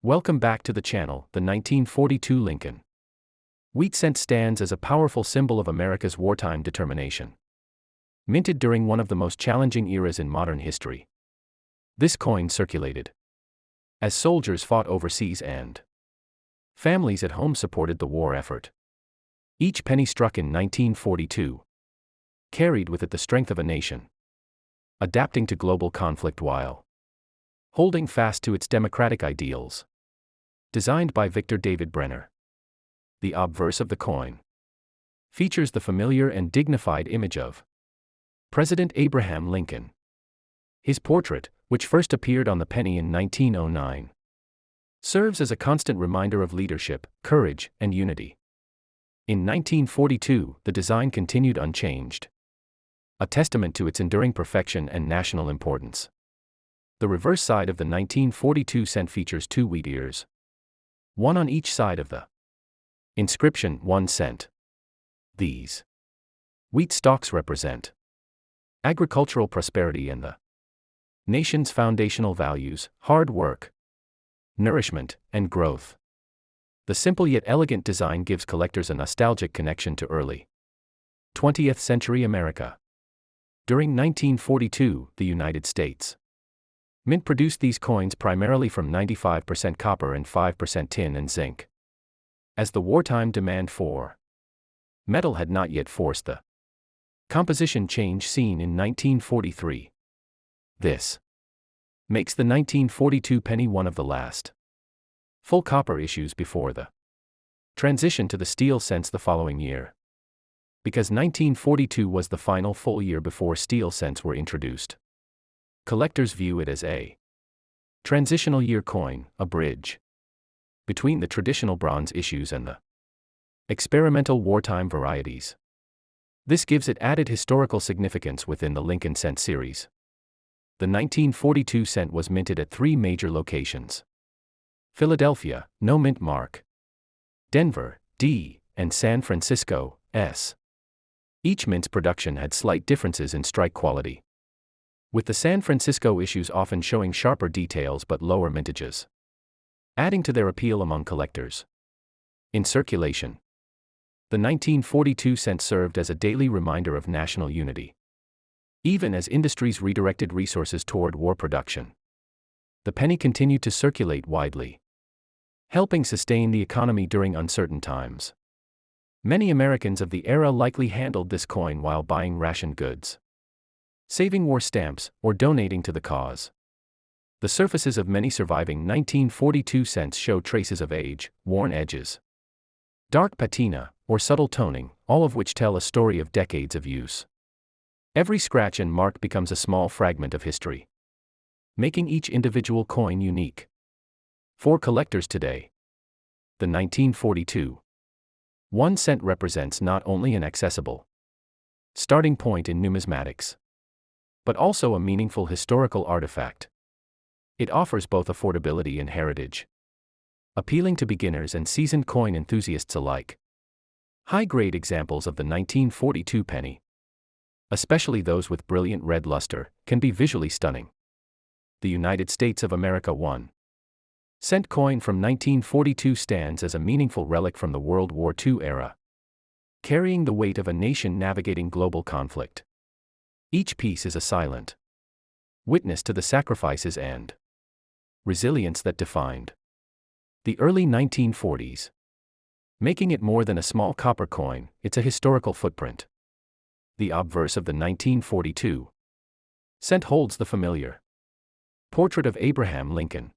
Welcome back to the channel. The 1942 Lincoln Wheat cent stands as a powerful symbol of America's wartime determination. Minted during one of the most challenging eras in modern history, this coin circulated as soldiers fought overseas and families at home supported the war effort. Each penny struck in 1942 carried with it the strength of a nation, adapting to global conflict while holding fast to its democratic ideals. Designed by Victor David Brenner, the obverse of the coin features the familiar and dignified image of President Abraham Lincoln. His portrait, which first appeared on the penny in 1909, serves as a constant reminder of leadership, courage, and unity. In 1942, the design continued unchanged, a testament to its enduring perfection and national importance. The reverse side of the 1942 cent features two wheat ears, one on each side of the inscription, 1 cent. These wheat stalks represent agricultural prosperity and the nation's foundational values: hard work, nourishment, and growth. The simple yet elegant design gives collectors a nostalgic connection to early 20th century America. During 1942, the United States Mint produced these coins primarily from 95% copper and 5% tin and zinc, as the wartime demand for metal had not yet forced the composition change seen in 1943. This makes the 1942 penny one of the last full copper issues before the transition to the steel cents the following year. Because 1942 was the final full year before steel cents were introduced, collectors view it as a transitional year coin, a bridge between the traditional bronze issues and the experimental wartime varieties. This gives it added historical significance within the Lincoln cent series. The 1942 cent was minted at three major locations: Philadelphia, no mint mark; Denver, D; and San Francisco, S. Each mint's production had slight differences in strike quality, with the San Francisco issues often showing sharper details but lower mintages, adding to their appeal among collectors. In circulation, the 1942 cent served as a daily reminder of national unity. Even as industries redirected resources toward war production, the penny continued to circulate widely, helping sustain the economy during uncertain times. Many Americans of the era likely handled this coin while buying ration goods, saving war stamps, or donating to the cause. The surfaces of many surviving 1942 cents show traces of age, worn edges, dark patina, or subtle toning, all of which tell a story of decades of use. Every scratch and mark becomes a small fragment of history, making each individual coin unique. For collectors today, the 1942 1 cent represents not only an accessible starting point in numismatics, but also a meaningful historical artifact. It offers both affordability and heritage, appealing to beginners and seasoned coin enthusiasts alike. High-grade examples of the 1942 penny, especially those with brilliant red luster, can be visually stunning. The United States of America 1 cent coin from 1942 stands as a meaningful relic from the World War II era, carrying the weight of a nation navigating global conflict. Each piece is a silent witness to the sacrifices and resilience that defined the early 1940s. Making it more than a small copper coin, it's a historical footprint. The obverse of the 1942 cent holds the familiar portrait of Abraham Lincoln,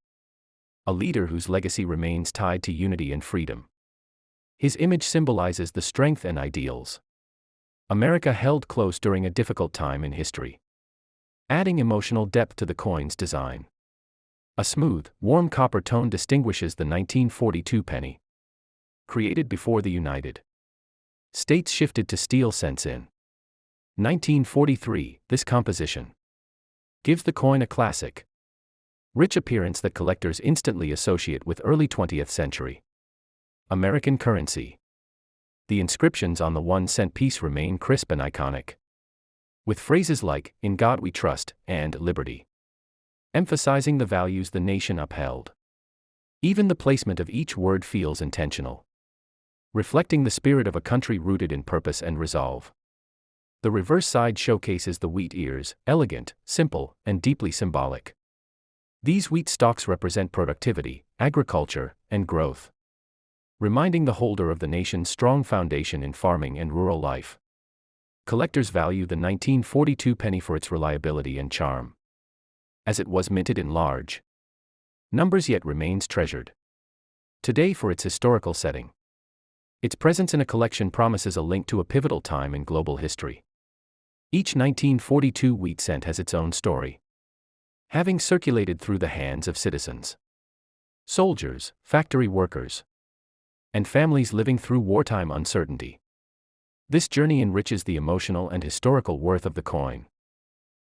a leader whose legacy remains tied to unity and freedom. His image symbolizes the strength and ideals America held close during a difficult time in history, adding emotional depth to the coin's design. A smooth, warm copper tone distinguishes the 1942 penny, created before the United States shifted to steel cents in 1943. This composition gives the coin a classic, rich appearance that collectors instantly associate with early 20th century American currency. The inscriptions on the 1 cent piece remain crisp and iconic, with phrases like, "In God we trust," and "Liberty," emphasizing the values the nation upheld. Even the placement of each word feels intentional, reflecting the spirit of a country rooted in purpose and resolve. The reverse side showcases the wheat ears, elegant, simple, and deeply symbolic. These wheat stalks represent productivity, agriculture, and growth, reminding the holder of the nation's strong foundation in farming and rural life. Collectors value the 1942 penny for its reliability and charm, as it was minted in large numbers yet remains treasured today for its historical setting. Its presence in a collection promises a link to a pivotal time in global history. Each 1942 wheat cent has its own story, having circulated through the hands of citizens, soldiers, factory workers, and families living through wartime uncertainty. This journey enriches the emotional and historical worth of the coin.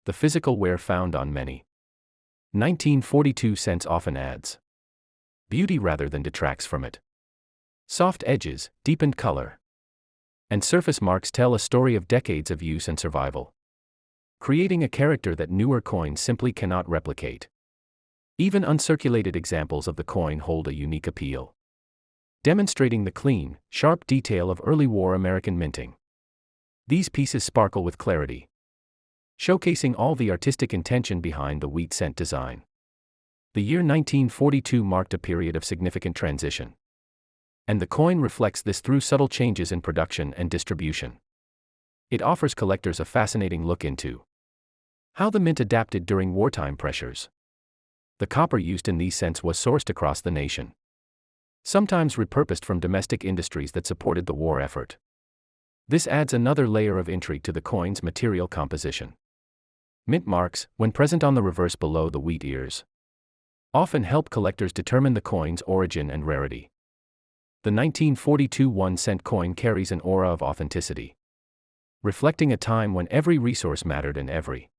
The physical wear found on many 1942 cents often adds beauty rather than detracts from it. Soft edges, deepened color, and surface marks tell a story of decades of use and survival, creating a character that newer coins simply cannot replicate. Even uncirculated examples of the coin hold a unique appeal, demonstrating the clean, sharp detail of early war American minting. These pieces sparkle with clarity, showcasing all the artistic intention behind the wheat cent design. The year 1942 marked a period of significant transition, and the coin reflects this through subtle changes in production and distribution. It offers collectors a fascinating look into how the mint adapted during wartime pressures. The copper used in these cents was sourced across the nation, sometimes repurposed from domestic industries that supported the war effort. This adds another layer of intrigue to the coin's material composition. Mint marks, when present on the reverse below the wheat ears, often help collectors determine the coin's origin and rarity. The 1942 1-cent coin carries an aura of authenticity, reflecting a time when every resource mattered and every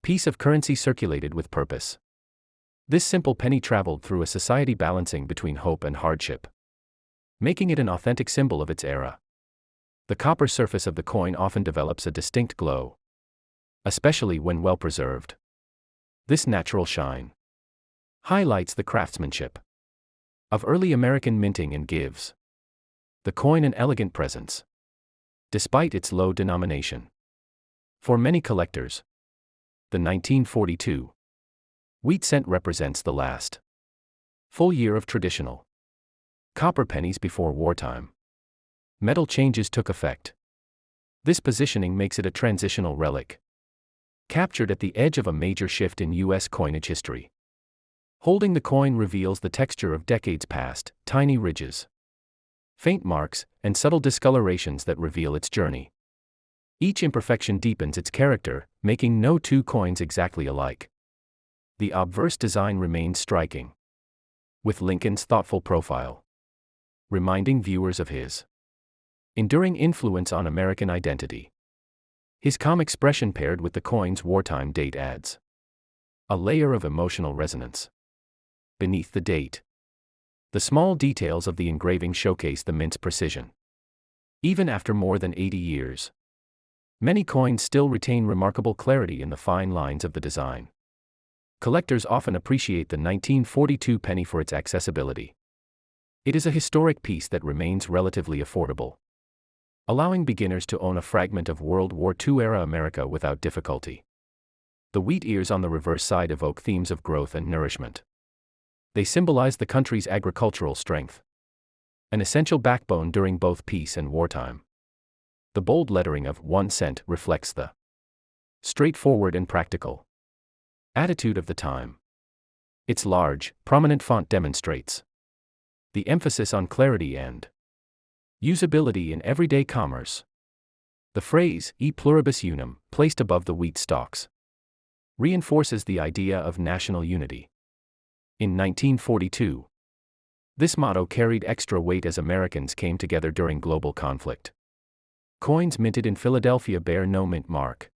piece of currency circulated with purpose. This simple penny traveled through a society balancing between hope and hardship, making it an authentic symbol of its era. The copper surface of the coin often develops a distinct glow, especially when well preserved. This natural shine highlights the craftsmanship of early American minting and gives the coin an elegant presence, despite its low denomination. For many collectors, the 1942 wheat cent represents the last full year of traditional copper pennies before wartime. Metal changes took effect. This positioning makes it a transitional relic, captured at the edge of a major shift in U.S. coinage history. Holding the coin reveals the texture of decades past, tiny ridges, faint marks, and subtle discolorations that reveal its journey. Each imperfection deepens its character, making no two coins exactly alike. The obverse design remains striking, with Lincoln's thoughtful profile, reminding viewers of his enduring influence on American identity. His calm expression paired with the coin's wartime date adds a layer of emotional resonance. Beneath the date, the small details of the engraving showcase the mint's precision. Even after more than 80 years, many coins still retain remarkable clarity in the fine lines of the design. Collectors often appreciate the 1942 penny for its accessibility. It is a historic piece that remains relatively affordable, allowing beginners to own a fragment of World War II-era America without difficulty. The wheat ears on the reverse side evoke themes of growth and nourishment. They symbolize the country's agricultural strength, an essential backbone during both peace and wartime. The bold lettering of 1 cent reflects the straightforward and practical attitude of the time. Its large, prominent font demonstrates the emphasis on clarity and usability in everyday commerce. The phrase, e pluribus unum, placed above the wheat stalks, reinforces the idea of national unity. In 1942, this motto carried extra weight as Americans came together during global conflict. Coins minted in Philadelphia bear no mint mark,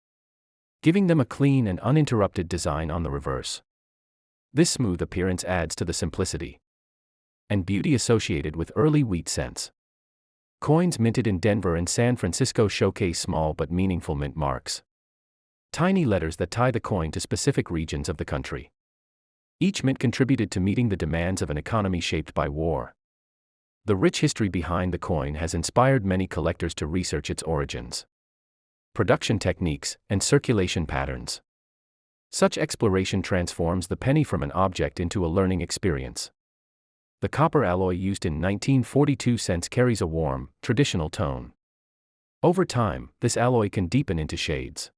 giving them a clean and uninterrupted design on the reverse. This smooth appearance adds to the simplicity and beauty associated with early wheat cents. Coins minted in Denver and San Francisco showcase small but meaningful mint marks, tiny letters that tie the coin to specific regions of the country. Each mint contributed to meeting the demands of an economy shaped by war. The rich history behind the coin has inspired many collectors to research its origins, production techniques, and circulation patterns. Such exploration transforms the penny from an object into a learning experience. The copper alloy used in 1942 cents carries a warm, traditional tone. Over time, this alloy can deepen into shades,